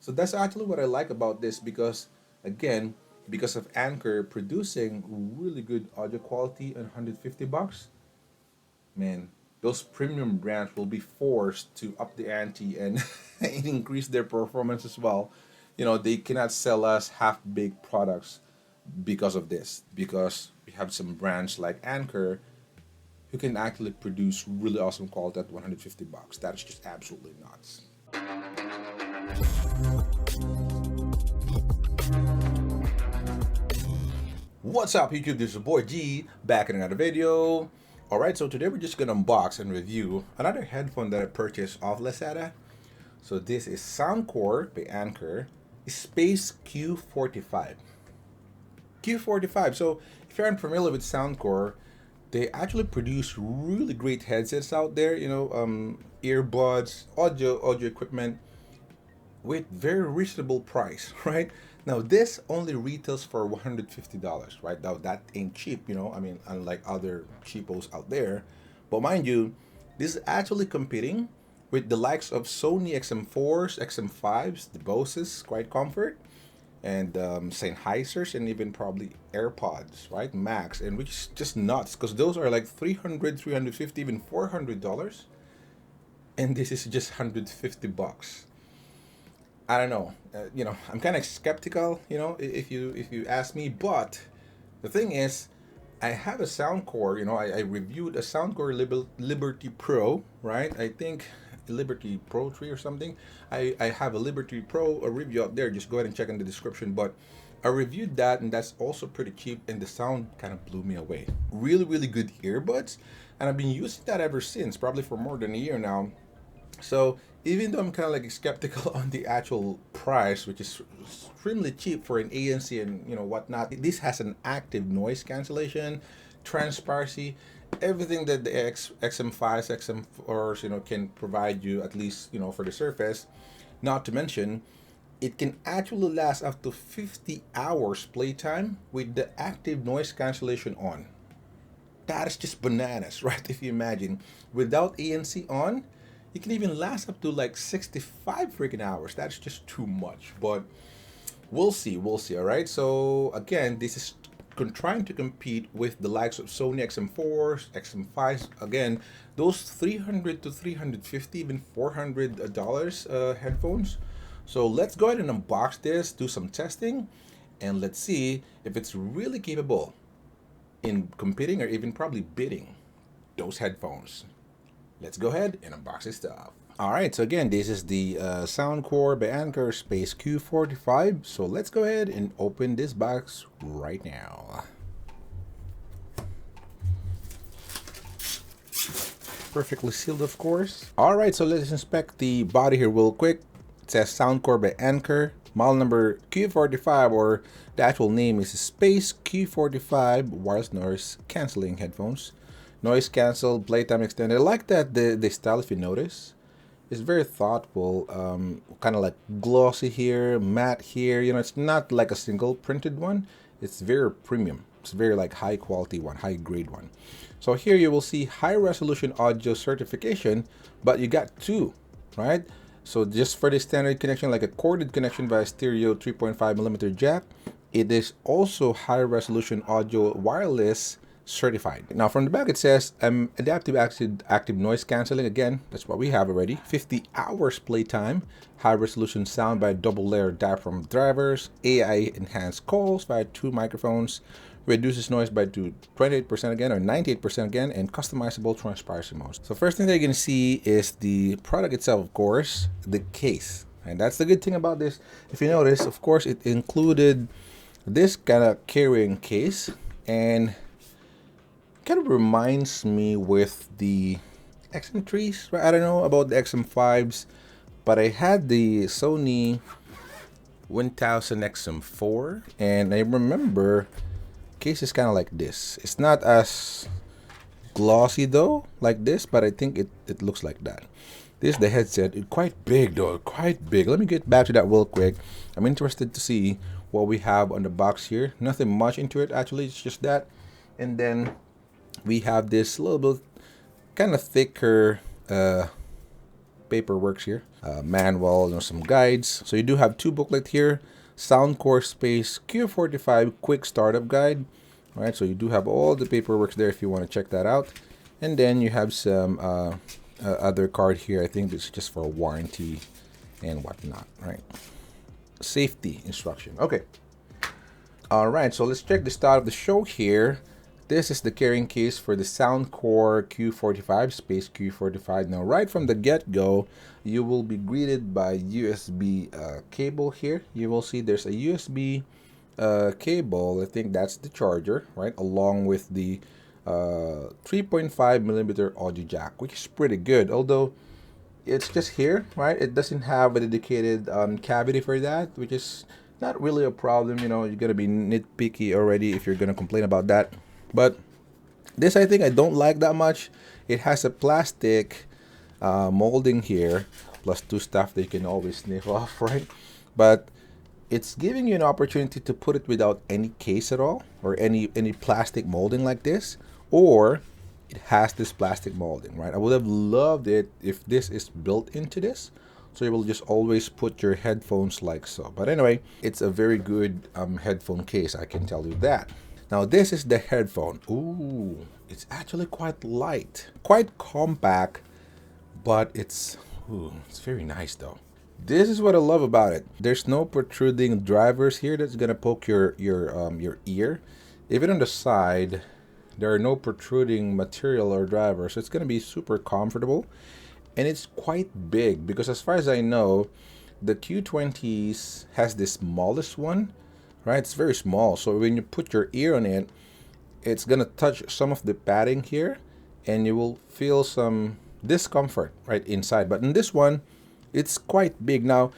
So that's actually what I like about this because, again, because of Anker producing really good audio quality and 150 bucks, man, those premium brands will be forced to up the ante and increase their performance as well. You know, they cannot sell us half baked products because of this, because we have some brands like Anker who can actually produce really awesome quality at 150 bucks. That is just absolutely nuts. What's up, YouTube? This is your boy G back in another video. Alright, so today we're just gonna unbox and review another headphone that I purchased off Lazada. So this is Soundcore by Anker Space Q45. Q45. So if you're unfamiliar with Soundcore, they actually produce really great headsets out there. Earbuds, audio equipment with very reasonable price, right? Now this only retails for $150, right? Now that ain't cheap, I mean, unlike other cheapos out there. But mind you, this is actually competing with the likes of Sony XM4s, XM5s, the Boses, Quiet Comfort, and Sennheisers, and even probably AirPods, right? Max, and which is just nuts because those are like 300, 350, even $400, and this is just 150 bucks. I don't know. I'm kind of skeptical. If you ask me. But the thing is, I have a Soundcore. I reviewed a Soundcore Liberty Pro. Right? I think Liberty Pro 3 or something. I have a Liberty Pro a review out there. Just go ahead and check in the description. But I reviewed that, and that's also pretty cheap. And the sound kind of blew me away. Really, really good earbuds, and I've been using that ever since. Probably for more than a year now. So even though I'm kind of like skeptical on the actual price, which is extremely cheap for an ANC and whatnot, this has an active noise cancellation, transparency, everything that the XM5s, XM4s can provide you, at least for the surface. Not to mention, it can actually last up to 50 hours playtime with the active noise cancellation on. That is just bananas, right? If you imagine, without ANC on, it can even last up to like 65 freaking hours. That's just too much. But we'll see. All right. So again, this is trying to compete with the likes of Sony XM4s, XM5s. Again, those 300 to 350, even $400 headphones. So let's go ahead and unbox this, do some testing, and let's see if it's really capable in competing or even probably beating those headphones. Let's go ahead and unbox this stuff. All right, so again, this is the Soundcore by Anker Space Q45. So let's go ahead and open this box right now. Perfectly sealed, of course. All right, so let's inspect the body here real quick. It says Soundcore by Anker, model number Q45, or the actual name is Space Q45 wireless noise canceling headphones. Noise cancel, playtime extended. I like that the style, if you notice, is very thoughtful. Kind of like glossy here, matte here. It's not like a single printed one. It's very premium. It's very like high quality one, high grade one. So here you will see high resolution audio certification, but you got two, right? So just for the standard connection, like a corded connection via stereo 3.5 millimeter jack, it is also high resolution audio wireless certified. Now from the back it says adaptive active noise canceling. Again, that's what we have already. 50 hours playtime, high resolution sound by double layer diaphragm drivers, AI enhanced calls via two microphones, reduces noise by 28% again, or 98% again, and customizable transparency modes. So first thing that you're gonna see is the product itself, of course, the case. And that's the good thing about this. If you notice, of course, it included this kind of carrying case, and kind of reminds me with the XM3s. I don't know about the XM5s, but I had the Sony 1000 XM4, and I remember case is kind of like this. It's not as glossy though like this, but I think it looks like that. This is the headset. It's quite big though, quite big. Let me get back to that real quick. I'm interested to see what we have on the box here. Nothing much into it actually, it's just that. And then we have this little bit kind of thicker paperwork here, manual, some guides. So you do have two booklets here: Soundcore Space Q45 Quick Startup Guide. All right, so you do have all the paperwork there if you want to check that out. And then you have some other card here. I think this is just for warranty and whatnot, right? Safety instruction. Okay. All right, so let's check the start of the show here. This is the carrying case for the Soundcore Q45, Space Q45. Now, right from the get-go, you will be greeted by USB cable here. You will see there's a USB cable. I think that's the charger, right? Along with the 3.5 millimeter audio jack, which is pretty good. Although it's just here, right? It doesn't have a dedicated cavity for that, which is not really a problem. You're gonna be nitpicky already if you're gonna complain about that. But this, I think I don't like that much. It has a plastic molding here, plus two stuff that you can always sniff off, right? But it's giving you an opportunity to put it without any case at all, or any plastic molding like this, or it has this plastic molding, right? I would have loved it if this is built into this, so you will just always put your headphones like so. But anyway, it's a very good headphone case, I can tell you that. Now this is the headphone. Ooh, it's actually quite light, quite compact, but it's very nice though. This is what I love about it. There's no protruding drivers here that's gonna poke your ear. Even on the side, there are no protruding material or drivers. So it's gonna be super comfortable, and it's quite big because as far as I know, the Q20s has the smallest one, right? It's very small. So when you put your ear on it, it's gonna touch some of the padding here, and you will feel some discomfort right inside. But in this one, it's quite big. Now,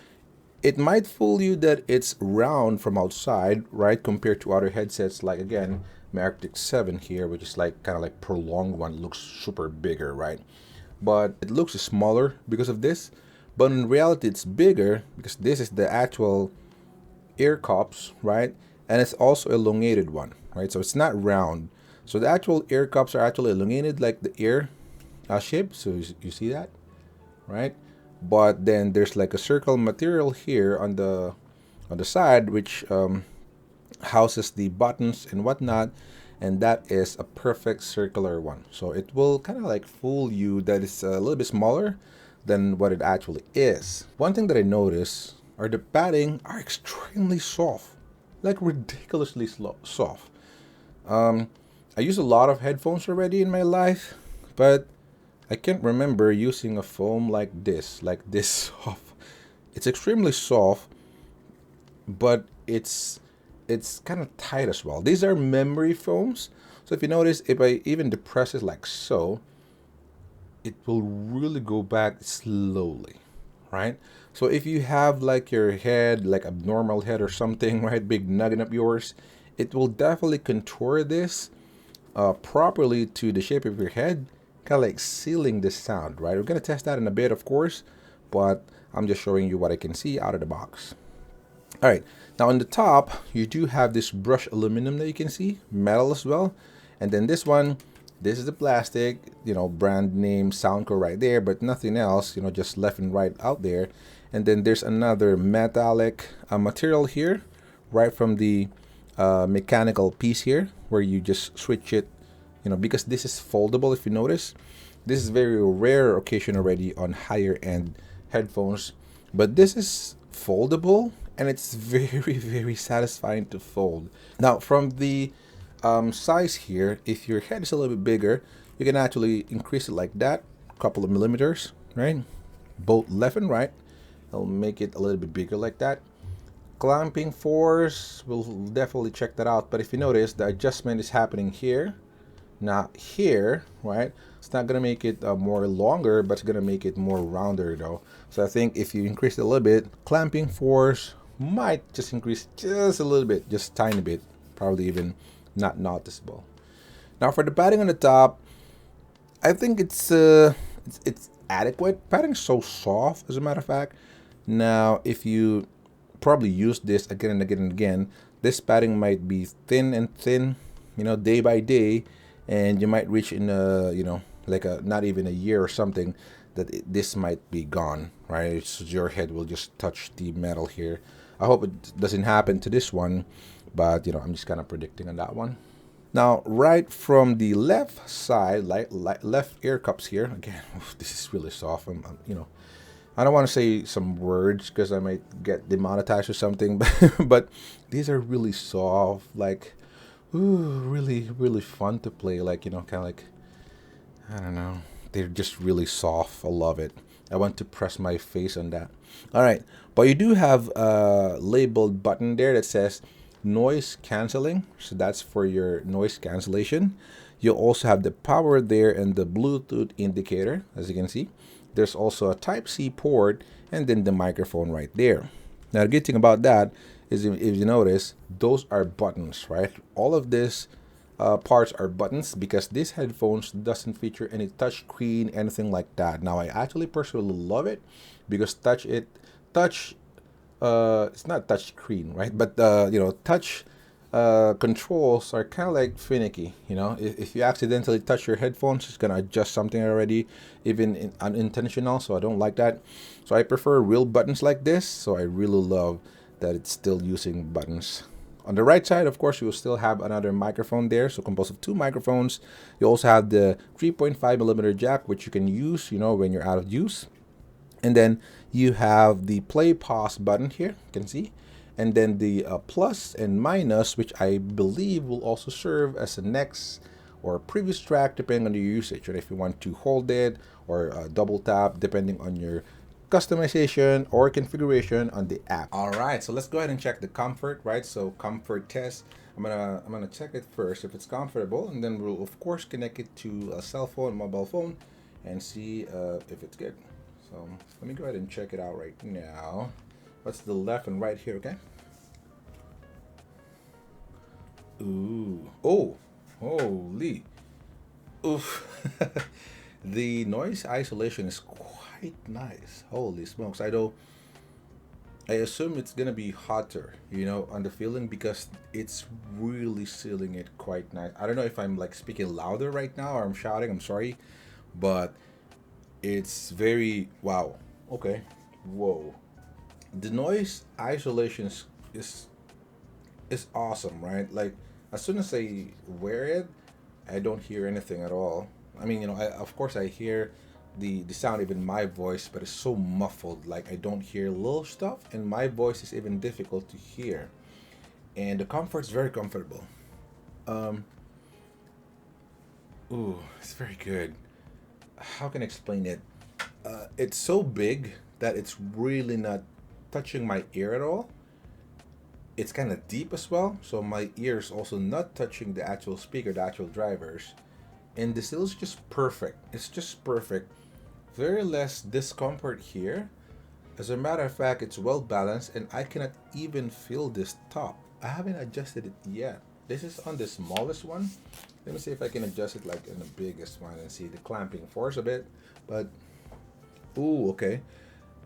it might fool you that it's round from outside, right? Compared to other headsets, like again, my Arctic 7 here, which is like kind of like prolonged one, looks super bigger, right? But it looks smaller because of this. But in reality, it's bigger because this is the actual ear cups, right? And it's also elongated one, right? So it's not round. So the actual ear cups are actually elongated like the ear shape. So you see that, right? But then there's like a circle material here on the side, which houses the buttons and whatnot, and that is a perfect circular one. So it will kind of like fool you that it's a little bit smaller than what it actually is. One thing that I notice are the padding are extremely soft, like ridiculously soft. I use a lot of headphones already in my life, but I can't remember using a foam like this soft. It's extremely soft, but it's kind of tight as well. These are memory foams. So if you notice, if I even depress it like so, it will really go back slowly, right? So if you have like your head, like abnormal head or something, right, big nugget up yours, it will definitely contour this properly to the shape of your head, kind of like sealing this sound, right? We're gonna test that in a bit, of course, but I'm just showing you what I can see out of the box. All right, now on the top, you do have this brushed aluminum that you can see, metal as well. And then this one, this is the plastic, brand name Soundcore right there, but nothing else, just left and right out there. And then there's another metallic material here, right from the mechanical piece here, where you just switch it, because this is foldable. If you notice, this is very rare occasion already on higher end headphones, but this is foldable, and it's very, very satisfying to fold. Now, from the size here, if your head is a little bit bigger, you can actually increase it like that, a couple of millimeters, right? Both left and right. It'll make it a little bit bigger like that. Clamping force, we'll definitely check that out. But if you notice, the adjustment is happening here, not here, right? It's not gonna make it more longer, but it's gonna make it more rounder though. So I think if you increase it a little bit, clamping force might just increase just a little bit, just tiny bit, probably even not noticeable. Now for the padding on the top, I think it's adequate. Padding is so soft, as a matter of fact. Now if you probably use this again and again and again, this padding might be thin and thin, day by day, and you might reach in like not even a year or something that this might be gone, right? So your head will just touch the metal here. I hope it doesn't happen to this one, but I'm just kind of predicting on that one. Now, right from the left side, left ear cups here. Again, this is really soft. I don't want to say some words because I might get demonetized or something, but these are really soft, like, really, really fun to play. Like, kind of like, I don't know. They're just really soft. I love it. I want to press my face on that. All right. But you do have a labeled button there that says noise canceling. So that's for your noise cancellation. You also have the power there and the Bluetooth indicator, as you can see. There's also a Type-C port and then the microphone right there. Now, the good thing about that is if you notice, those are buttons, right? All of this parts are buttons because this headphones doesn't feature any touch screen, anything like that. Now I actually personally love it because touch it's not touch screen, right? But touch controls are kind of like finicky. If you accidentally touch your headphones, it's gonna adjust something already, even unintentional. So I don't like that. So I prefer real buttons like this. So I really love that it's still using buttons. On the right side, of course, you will still have another microphone there, so composed of two microphones. You also have the 3.5 millimeter jack, which you can use, when you're out of use. And then you have the play pause button here, you can see. And then the plus and minus, which I believe will also serve as a next or previous track, depending on your usage. Or if you want to hold it or double tap, depending on your customization or configuration on the app. All right, so let's go ahead and check the comfort, right? So comfort test. I'm gonna check it first if it's comfortable, and then we'll of course connect it to a cell phone, mobile phone, and see if it's good. So let me go ahead and check it out right now. What's the left and right here? Okay. Ooh. Oh. Holy. Oof. The noise isolation is quite nice. Holy smokes. I assume it's gonna be hotter, on the feeling because it's really sealing it quite nice. I don't know if I'm like speaking louder right now or I'm shouting, I'm sorry. But it's very wow. Okay. Whoa. The noise isolation is awesome, right? Like as soon as I wear it, I don't hear anything at all. I mean, of course I hear the sound even my voice, but it's so muffled. Like I don't hear little stuff, and my voice is even difficult to hear. And the comfort is very comfortable. Um, ooh, it's very good. How can I explain it? It's so big that it's really not touching my ear at all. It's kind of deep as well, so my ears also not touching the actual speaker, the actual drivers. And the seal is just perfect. It's just perfect. Very less discomfort here. As a matter of fact, it's well balanced and I cannot even feel this top. I haven't adjusted it yet. This is on the smallest one. Let me see if I can adjust it like in the biggest one and see the clamping force a bit. But, ooh, okay.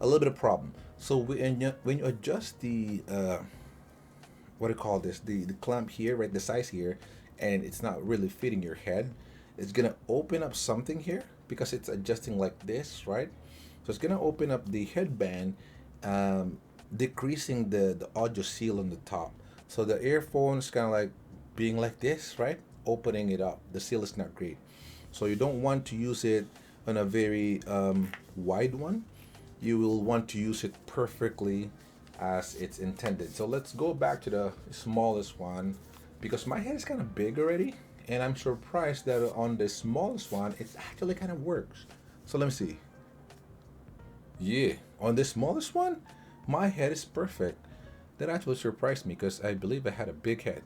A little bit of problem. So when you adjust the, what do you call this? The clamp here, right? The size here, and it's not really fitting your head. It's gonna open up something here because it's adjusting like this, right? So it's gonna open up the headband, um, decreasing the audio seal on the top. So the earphones kind of like being like this, right? Opening it up. The seal is not great. So you don't want to use it on a very wide one. You will want to use it perfectly as it's intended. So let's go back to the smallest one because my head is kind of big already, and I'm surprised that on the smallest one it actually kind of works. So let me see. Yeah, on the smallest one, my head is perfect. That actually surprised me because I believe I had a big head.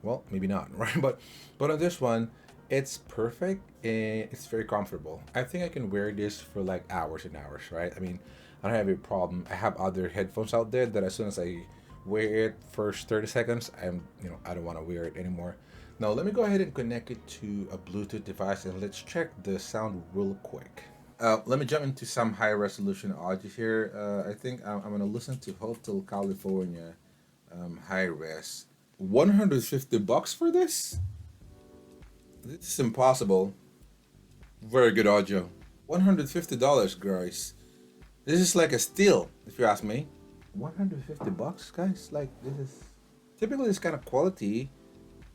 Well, maybe not, right? But on this one, it's perfect and it's very comfortable. I think I can wear this for like hours and hours, right? I mean, I don't have a problem. I have other headphones out there that as soon as I wear it first 30 seconds, I don't want to wear it anymore. Now, let me go ahead and connect it to a Bluetooth device and let's check the sound real quick. Let me jump into some high resolution audio here. I think I'm gonna listen to Hotel California high res. 150 bucks for this? This is impossible. Very good audio. $150, guys. This is like a steal, if you ask me. 150 bucks, guys. Like, this is typically this kind of quality.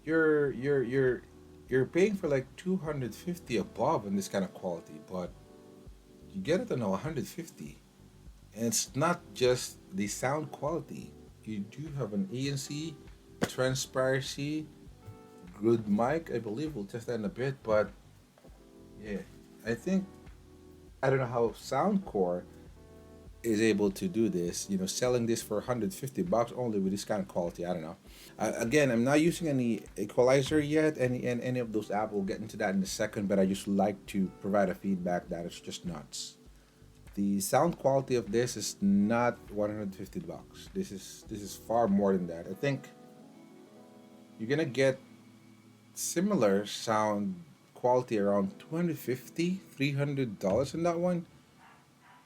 You're paying for like 250 above in this kind of quality, but you get it on a 150. And it's not just the sound quality. You do have an ANC, transparency, good mic. I believe we'll test that in a bit, but yeah, I think I don't know how Soundcore is able to do this. You know, selling this for 150 bucks only with this kind of quality. I don't know. Again, I'm not using any equalizer yet, any of those apps. We'll get into that in a second, but I just like to provide a feedback that it's just nuts. The sound quality of this is not 150 bucks. This is far more than that. I think you're gonna get similar sound quality around 250 $300 in that one.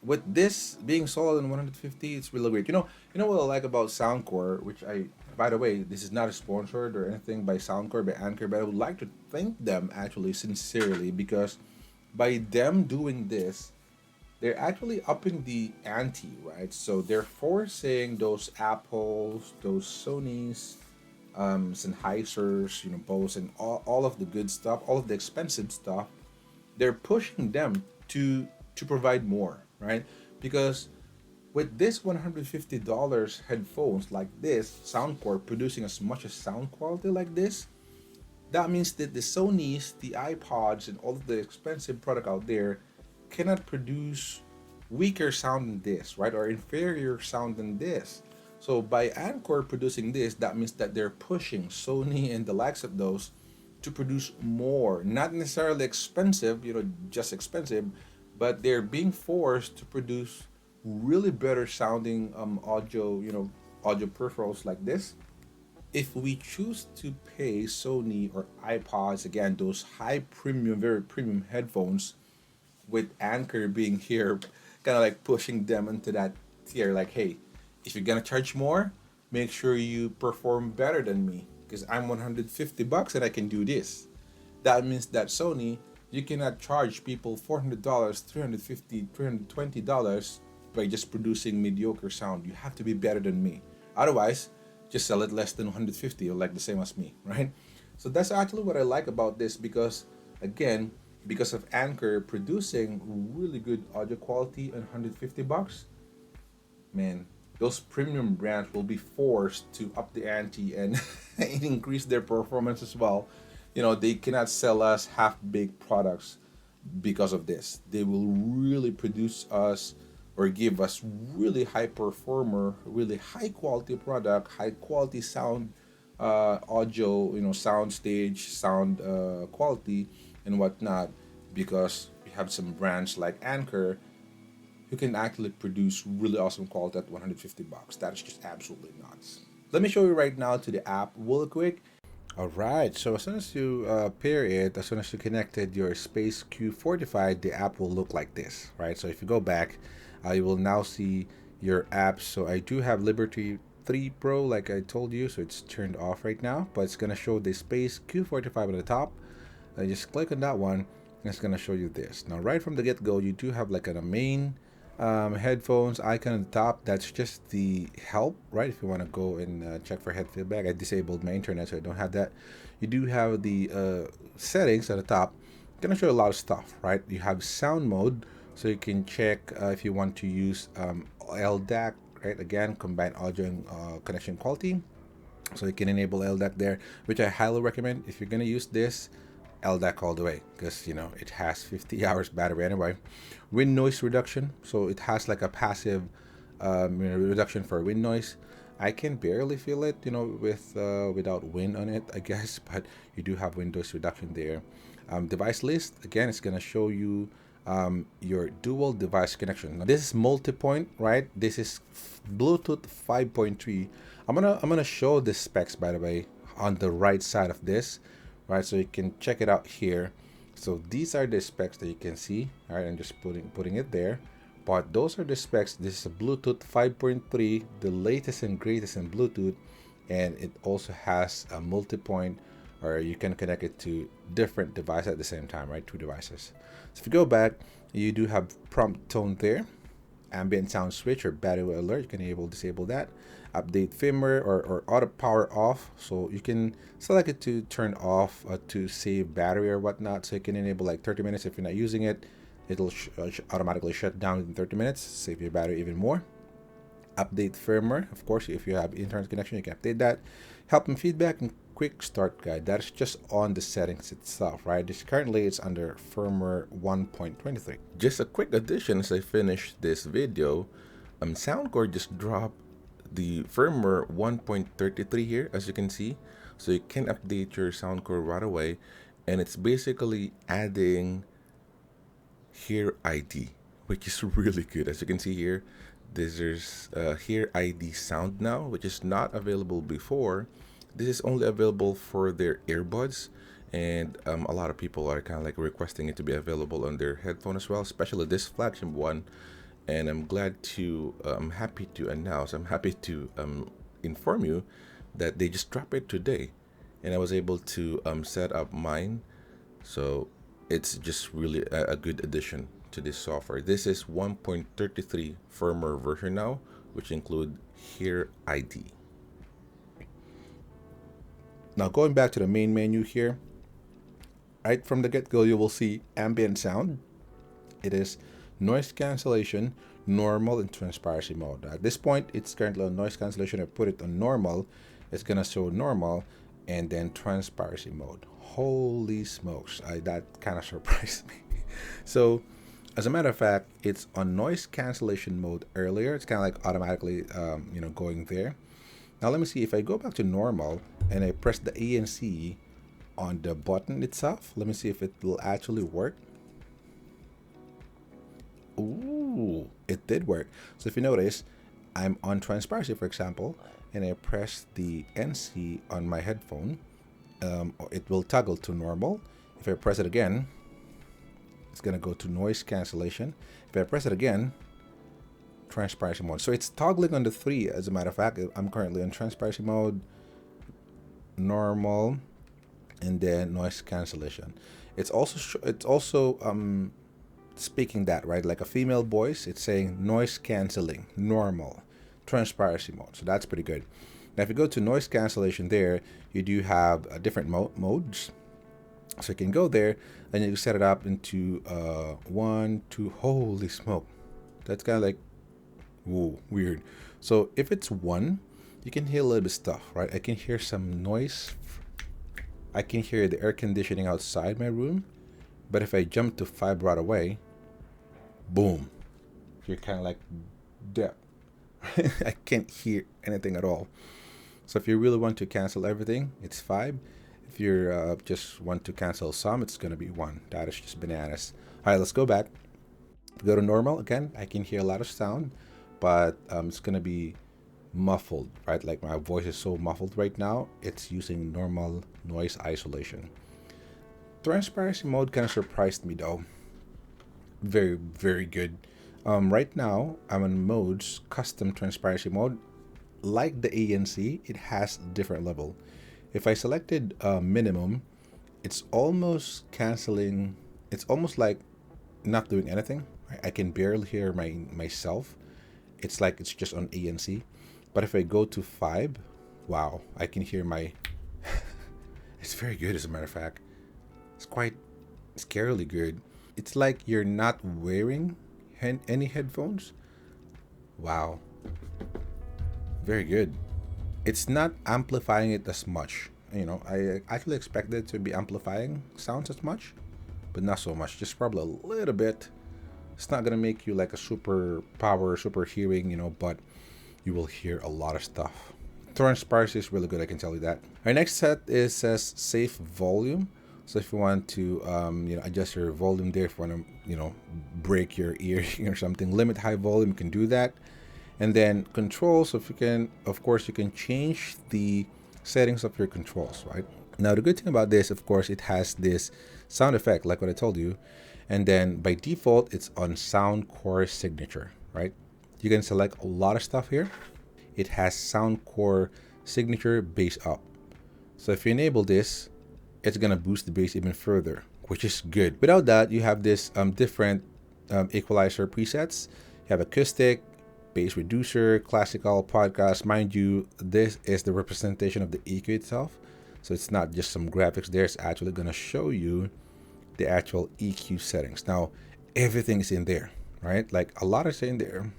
With this being sold in 150, it's really great. You know what I like about Soundcore, which I, by the way, this is not sponsored or anything by Soundcore, by Anker, but I would like to thank them actually sincerely, because by them doing this, they're actually upping the ante, right? So they're forcing those Apples, those Sonys, Sennheisers, Bose, and all of the good stuff, all of the expensive stuff. They're pushing them to provide more, right? Because with this $150 headphones like this, Soundcore producing as much as sound quality like this, that means that the Sonys, the iPods, and all of the expensive product out there cannot produce weaker sound than this, right? Or inferior sound than this. So by Anchor producing this, that means that they're pushing Sony and the likes of those to produce more, not necessarily expensive, just expensive, but they're being forced to produce really better sounding audio, audio peripherals like this. If we choose to pay Sony or iPods, again, those high premium, very premium headphones, with Anchor being here, kind of like pushing them into that tier, like, hey, if you're gonna charge more, make sure you perform better than me, because I'm 150 bucks and I can do this. That means that Sony, you cannot charge people $400, 350, $320 by just producing mediocre sound. You have to be better than me. Otherwise, just sell it less than 150 or like the same as me, right? So that's actually what I like about this, because again, because of Anchor producing really good audio quality and 150 bucks, man, those premium brands will be forced to up the ante and increase their performance as well. They cannot sell us half baked products because of this. They will really produce us or give us really high performer, really high quality product, high quality sound, audio, sound stage, sound quality, and whatnot. Because we have some brands like Anchor who can actually produce really awesome quality at 150 bucks. That is just absolutely nuts. Let me show you right now to the app real quick. All right, so as soon as you pair it, as soon as you connected your Space Q45, the app will look like this, right? So if you go back, you will now see your apps. So I do have Liberty 3 Pro, like I told you, so it's turned off right now, but it's gonna show the Space Q45 at the top. I just click on that one, and it's gonna show you this. Now, right from the get-go, you do have like a main headphones icon at the top. That's just the help, right? If you want to go and check for head feedback. I disabled my internet, so I don't have that. You do have the settings at the top. Gonna show you a lot of stuff, right? You have sound mode, so you can check if you want to use LDAC, right? Again, combined audio and connection quality. So you can enable LDAC there, which I highly recommend if you're gonna use this. LDAC all the way, because it has 50 hours battery anyway. Wind noise reduction, so it has like a passive reduction for wind noise. I can barely feel it, with without wind on it, I guess, but you do have wind noise reduction there. Device list, again, it's gonna show you your dual device connection. Now, this is multi-point, right? This is Bluetooth 5.3. I'm gonna show the specs, by the way, on the right side of this, right? So you can check it out here. So these are the specs that you can see. All right, I'm just putting it there. But those are the specs. This is a Bluetooth 5.3, the latest and greatest in Bluetooth, and it also has a multi-point or you can connect it to different devices at the same time, right? Two devices. So if you go back, you do have prompt tone there, ambient sound switch or battery alert. You can disable that. Update firmware or auto power off. So you can select it to turn off to save battery or whatnot. So you can enable like 30 minutes if you're not using it. It'll automatically shut down in 30 minutes, save your battery even more. Update firmware. Of course, if you have internet connection, you can update that. Help and feedback and quick start guide. That is just on the settings itself, right? Currently it's under firmware 1.23. Just a quick addition as I finish this video. Soundcore just dropped the firmware 1.33 here, as you can see. So you can update your Soundcore right away. And it's basically adding Hear ID, which is really good. As you can see here, there's Hear ID sound now, which is not available before. This is only available for their earbuds, and a lot of people are kind of like requesting it to be available on their headphone as well, especially this flagship one. And I'm happy to announce, I'm happy to inform you that they just dropped it today, and I was able to set up mine. So it's just really a good addition to this software. This is 1.33 firmware version now, which include Hear ID. Now going back to the main menu here, right from the get-go, you will see ambient sound. It is noise cancellation, normal, and transparency mode. At this point, it's currently on noise cancellation. I put it on normal. It's gonna show normal, and then transparency mode. Holy smokes, that kind of surprised me. So as a matter of fact, it's on noise cancellation mode earlier. It's kind of like automatically going there. Now let me see if I go back to normal and I press the ANC on the button itself. Let me see if it will actually work. Ooh, it did work. So if you notice, I'm on transparency, for example, and I press the NC on my headphone. It will toggle to normal. If I press it again, it's gonna go to noise cancellation. If I press it again, transparency mode. So it's toggling on the three. As a matter of fact, I'm currently in transparency mode, normal, and then noise cancellation. It's also speaking that, right, like a female voice. It's saying noise canceling, normal, transparency mode. So that's pretty good. Now if you go to noise cancellation there, you do have different modes. So you can go there and you can set it up into 1, 2, holy smoke. That's kind of like, whoa, weird. So if it's 1, you can hear a little bit of stuff, right? I can hear some noise. I can hear the air conditioning outside my room. But if I jump to 5 right away, boom, you're kind of like deaf. I can't hear anything at all. So if you really want to cancel everything, it's 5. If you just want to cancel some, it's going to be 1. That is just bananas. All right, let's go back. Go to normal again. I can hear a lot of sound, but it's going to be muffled, right? Like my voice is so muffled right now. It's using normal noise isolation. Transparency mode kind of surprised me though. Very, very good. Right now, I'm in modes, custom transparency mode. Like the ANC, it has different level. If I selected minimum, it's almost canceling. It's almost like not doing anything. I can barely hear myself. It's like it's just on ANC. But if I go to 5, wow, I can hear my. It's very good, as a matter of fact. It's quite scarily good. It's like you're not wearing any headphones. Wow. Very good. It's not amplifying it as much. I actually expected it to be amplifying sounds as much, but not so much. Just probably a little bit. It's not gonna make you like a super power, super hearing, but you will hear a lot of stuff. Transparency is really good, I can tell you that. Our next set says safe volume. So if you want to adjust your volume there, if you want to break your earring or something, limit high volume, you can do that. And then controls, so if you can, of course, you can change the settings of your controls, right? Now the good thing about this, of course, it has this sound effect like what I told you, and then by default it's on Soundcore signature, right? You can select a lot of stuff here. It has Soundcore signature bass up. So if you enable this, it's gonna boost the bass even further, which is good. Without that, you have this different equalizer presets. You have acoustic, bass reducer, classical, podcast. Mind you, this is the representation of the EQ itself. So it's not just some graphics there. It's actually gonna show you the actual EQ settings. Now, everything is in there, right? Like a lot is in there.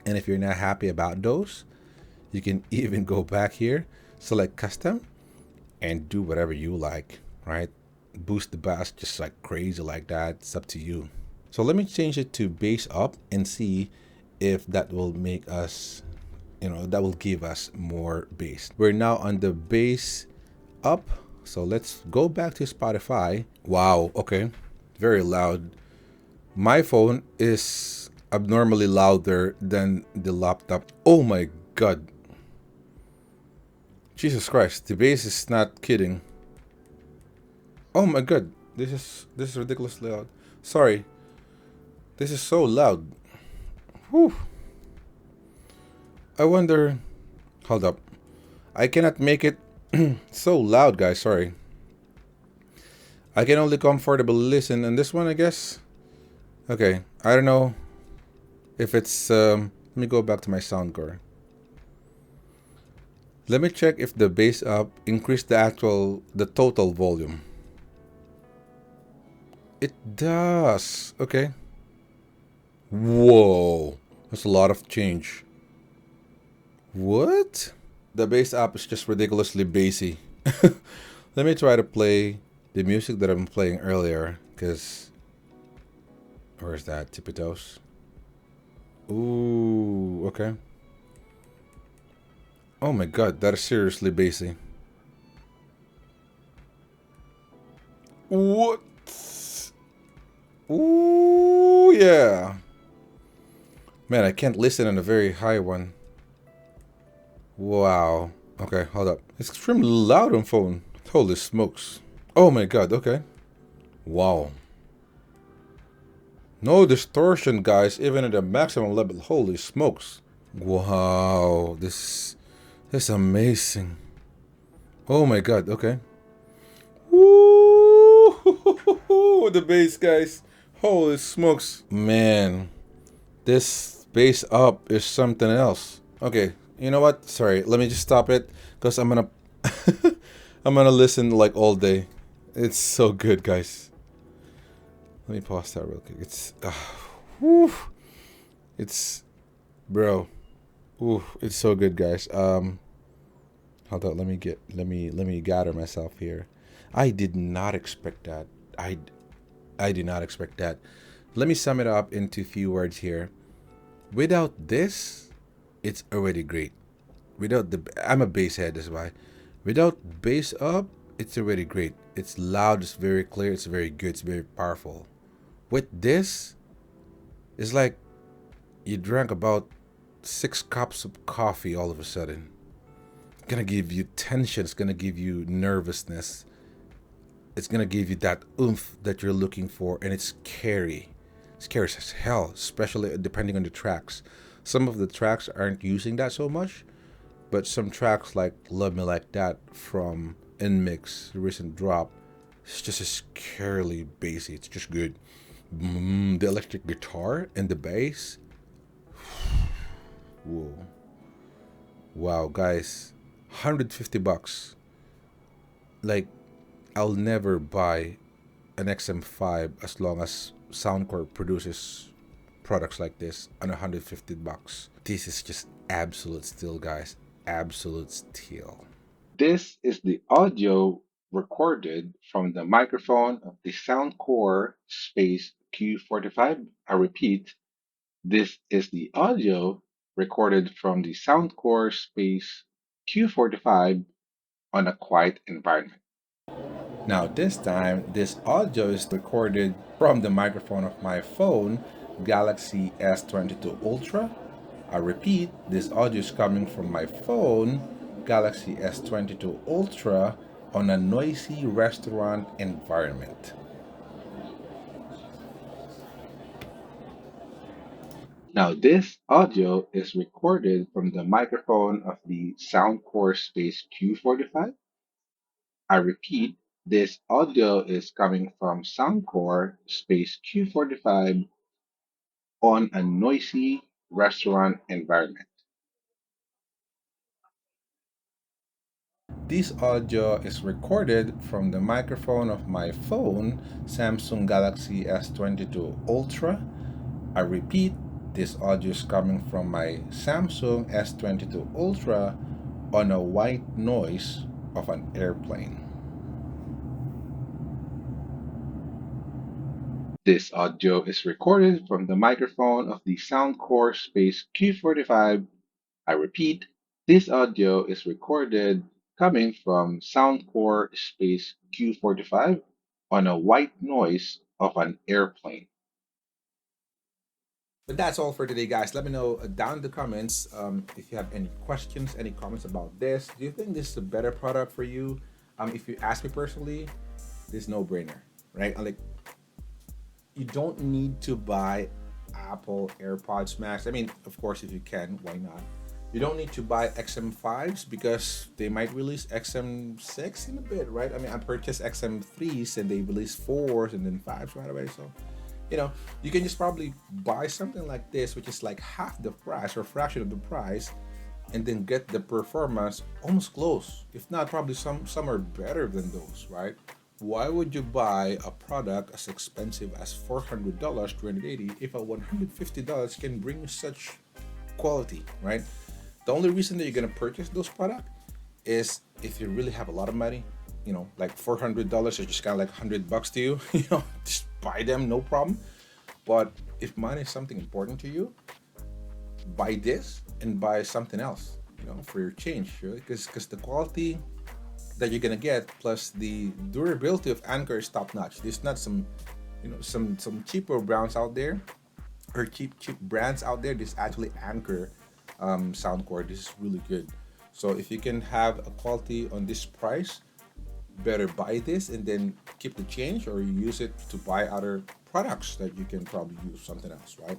And if you're not happy about those, you can even go back here, select custom, and do whatever you like, right? Boost the bass just like crazy like that. It's up to you. So let me change it to bass up and see if that will make us, that will give us more bass. We're now on the bass up. So let's go back to Spotify. Wow, okay. Very loud. My phone is abnormally louder than the laptop. Oh my god. Jesus Christ, the bass is not kidding. Oh my god, this is ridiculously loud. Sorry, this is so loud. Whew. I wonder. Hold up, I cannot make it so loud, guys. Sorry, I can only comfortably listen on this one, I guess. Okay, I don't know if it's. Let me go back to my Soundcore. Let me check if the bass up increased the total volume. It does. Okay. Whoa. That's a lot of change. What? The bass up is just ridiculously bassy. Let me try to play the music that I'm playing earlier, because where is that? Tippy toes. Ooh, okay. Oh my god, that is seriously bassy. What? Ooh, yeah. Man, I can't listen on a very high one. Wow. Okay, hold up. It's extremely loud on phone. Holy smokes. Oh my god, okay. Wow. No distortion, guys, even at the maximum level. Holy smokes. Wow, this is amazing. Oh my god, okay. Woo! The bass, guys. Holy smokes. Man, this bass up is something else. Okay, you know what? Sorry, let me just stop it, because I'm gonna I'm gonna listen like all day. It's so good, guys. Let me pause that real quick. Whew, it's bro. Ooh, it's so good, guys. Hold on. Let me gather myself here. I did not expect that. I did not expect that. Let me sum it up into a few words here. Without this, it's already great. I'm a bass head, that's why. Without bass up, it's already great. It's loud, it's very clear, it's very good, it's very powerful. With this, it's like you drank about 6 cups of coffee all of a sudden. It's gonna give you tension, it's gonna give you nervousness, it's gonna give you that oomph that you're looking for, and it's scary. Scary as hell, especially depending on the tracks. Some of the tracks aren't using that so much, but some tracks like Love Me Like That from Inmix, the recent drop, it's just a scarily bassy. It's just good. The electric guitar and the bass. Whoa. Wow, guys. $150. Like, I'll never buy an XM5 as long as Soundcore produces products like this on $150. This is just absolute steal, guys. Absolute steal. This is the audio recorded from the microphone of the Soundcore Space Q45. I repeat, this is the audio recorded from the Soundcore Space Q45 on a quiet environment. Now, this time, this audio is recorded from the microphone of my phone, Galaxy S22 Ultra. I repeat, this audio is coming from my phone, Galaxy S22 Ultra, on a noisy restaurant environment. Now, this audio is recorded from the microphone of the Soundcore Space Q45. I repeat, This audio is coming from Soundcore space Q45 on a noisy restaurant environment. This audio is recorded from the microphone of my phone, Samsung Galaxy S22 Ultra. I repeat, this audio is coming from my Samsung S22 Ultra on a white noise of an airplane. This audio is recorded from the microphone of the Soundcore Space Q45. I repeat, this audio is recorded coming from Soundcore Space Q45 on a white noise of an airplane. But that's all for today, guys. Let me know down in the comments if you have any questions, any comments about this. Do you think this is a better product for you? If you ask me personally, this is no brainer, right? Like, you don't need to buy Apple AirPods Max. I mean, of course, if you can, why not? You don't need to buy XM5s because they might release XM6 in a bit, right? I mean, I purchased XM3s and they release 4s and then 5s right away. So, you can just probably buy something like this, which is like half the price or a fraction of the price, and then get the performance almost close. If not, probably some are better than those, right? Why would you buy a product as expensive as $400, 280, if a $150 can bring you such quality, right? The only reason that you're gonna purchase those products is if you really have a lot of money, like $400 is just kind of like $100 to you, just buy them, no problem. But if money is something important to you, buy this and buy something else, for your change, right? Because the quality that you're gonna get plus the durability of Anker is top notch. There's not some cheaper brands out there or cheap brands out there. This actually Anker Soundcore. This is really good. So if you can have a quality on this price, better buy this and then keep the change or use it to buy other products that you can probably use something else, right?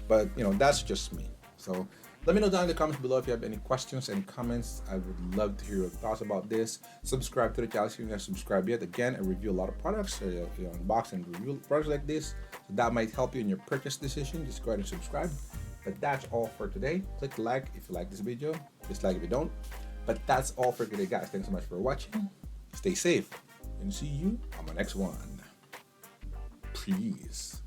But that's just me. So let me know down in the comments below if you have any questions and comments. I would love to hear your thoughts about this. Subscribe to the channel if you haven't subscribed yet. Again, I review a lot of products. I unbox and review products like this. So that might help you in your purchase decision. Just go ahead and subscribe. But that's all for today. Click like if you like this video. Dislike if you don't. But that's all for today, guys. Thanks so much for watching. Stay safe and see you on my next one. Peace.